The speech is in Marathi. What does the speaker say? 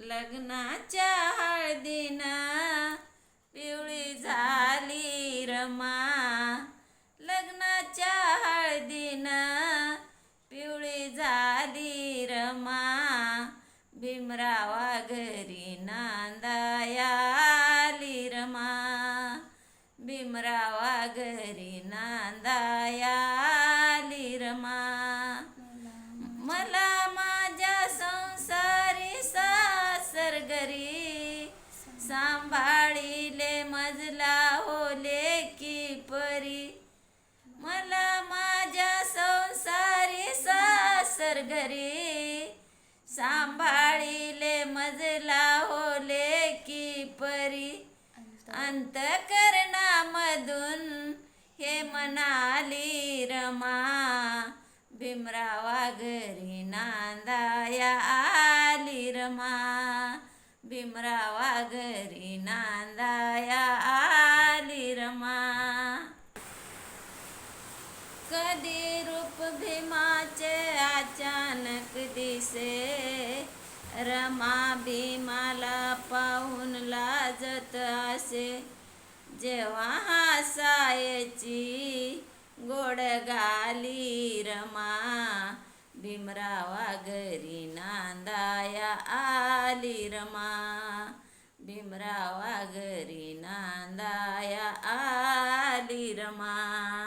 लग्नाच्या हळदीनं पिवळी झाली रमा. लग्नाच्या हळदीनं पिवळी झाली रमा. भीमरावा घरी नांदाया आली रमा. भीमरावा घरी नांदाया आली रमा. मला माझ्या संसारी सासर घरी सांभाळिले मजला होले की परी. मला माझ्या संसारी सासर घरी सांभाळिले मजला होले की परी. अंतःकरणामधून हे म्हणाली रमा. भीमरावा घरी नांदाया आली रमा. भीमरावा घरी नांदाया आली रमा. कधी रूप भीमाचे अचानक दिसे. रमा भीमाला पाहून लाजत असे. जेव्हा हसायची गोड गाली रमा. भीमरावा घरी नांदाया आली रमा. भीमरावा घरी नांदाया आली रमा.